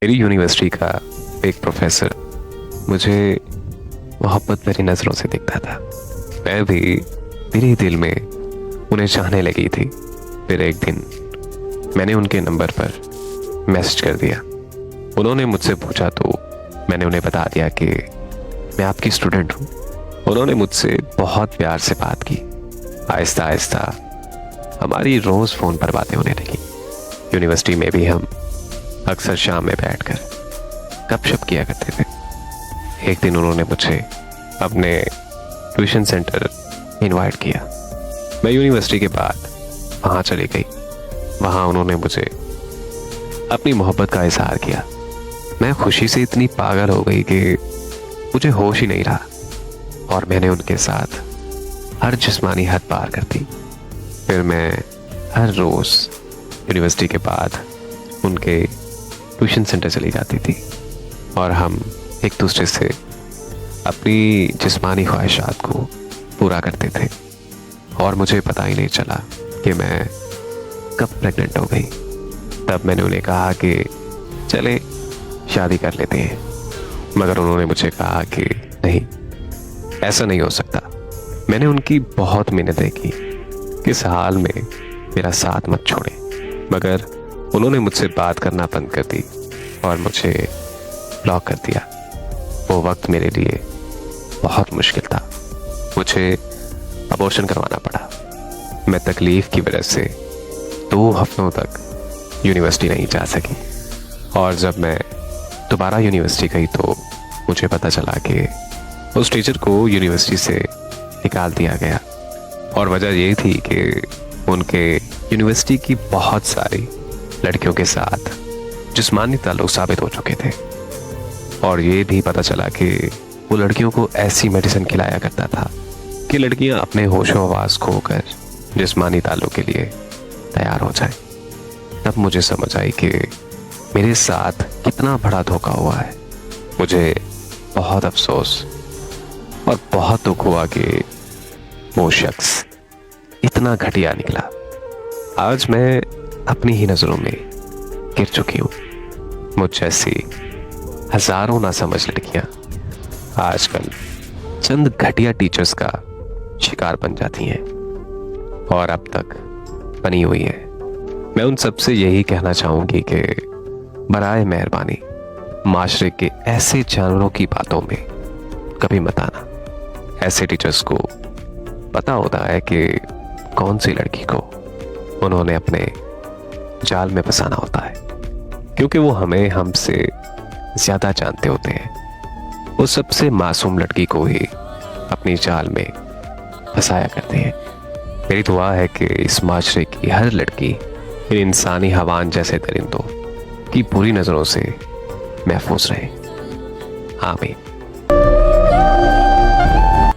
मेरी यूनिवर्सिटी का एक प्रोफेसर मुझे मोहब्बत भरी नज़रों से देखता था। मैं भी मेरे दिल में उन्हें चाहने लगी थी। फिर एक दिन मैंने उनके नंबर पर मैसेज कर दिया। उन्होंने मुझसे पूछा तो मैंने उन्हें बता दिया कि मैं आपकी स्टूडेंट हूँ। उन्होंने मुझसे बहुत प्यार से बात की। आहिस्ता आहिस्ता हमारी रोज़ फ़ोन पर बातें होने लगी। यूनिवर्सिटी में भी हम अक्सर शाम में बैठकर गपशप किया करते थे। एक दिन उन्होंने मुझे अपने ट्यूशन सेंटर इनवाइट किया। मैं यूनिवर्सिटी के बाद वहाँ चली गई। वहाँ उन्होंने मुझे अपनी मोहब्बत का इजहार किया। मैं खुशी से इतनी पागल हो गई कि मुझे होश ही नहीं रहा और मैंने उनके साथ हर जिस्मानी हद पार कर दी। फिर मैं हर रोज़ यूनिवर्सिटी के बाद उनके ट्यूशन सेंटर चली जाती थी और हम एक दूसरे से अपनी जिस्मानी ख्वाहिशात को पूरा करते थे। और मुझे पता ही नहीं चला कि मैं कब प्रेग्नेंट हो गई। तब मैंने उन्हें कहा कि चले शादी कर लेते हैं, मगर उन्होंने मुझे कहा कि नहीं, ऐसा नहीं हो सकता। मैंने उनकी बहुत मिन्नतें की कि इस हाल में मेरा साथ मत छोड़े, मगर उन्होंने मुझसे बात करना बंद कर दी और मुझे ब्लॉक कर दिया। वो वक्त मेरे लिए बहुत मुश्किल था। मुझे अबॉर्शन करवाना पड़ा। मैं तकलीफ की वजह से 2 हफ्तों तक यूनिवर्सिटी नहीं जा सकी और जब मैं दोबारा यूनिवर्सिटी गई तो मुझे पता चला कि उस टीचर को यूनिवर्सिटी से निकाल दिया गया। और वजह ये थी कि उनके यूनिवर्सिटी की बहुत सारी लड़कियों के साथ जिस्मानी ताल्लुक साबित हो चुके थे। और ये भी पता चला कि वो लड़कियों को ऐसी मेडिसिन खिलाया करता था कि लड़कियां अपने होशो हवास खोकर जिस्मानी ताल्लुक के लिए तैयार हो जाए। तब मुझे समझ आई कि मेरे साथ कितना बड़ा धोखा हुआ है। मुझे बहुत अफसोस और बहुत दुख हुआ कि वो शख्स इतना घटिया निकला। आज मैं अपनी ही नज़रों में गिर चुकी हूँ। मुझ जैसी हजारों नासमझ लड़कियां आजकल चंद घटिया टीचर्स का शिकार बन जाती हैं और अब तक बनी हुई हैं। मैं उन सब से यही कहना चाहूंगी कि बराए मेहरबानी माशरे के ऐसे जानवरों की बातों में कभी मत आना। ऐसे टीचर्स को पता होता है कि कौन सी लड़की को उन्होंने अपने जाल में फंसाना होता है, क्योंकि वो हमें हमसे ज़्यादा जानते होते हैं। वो सबसे मासूम लड़की को ही अपनी जाल में फंसाया करते हैं। मेरी दुआ है कि इस माशरे की हर लड़की इन इंसानी हवान जैसे दरिंदों की बुरी नज़रों से महफूज रहे। आमीन।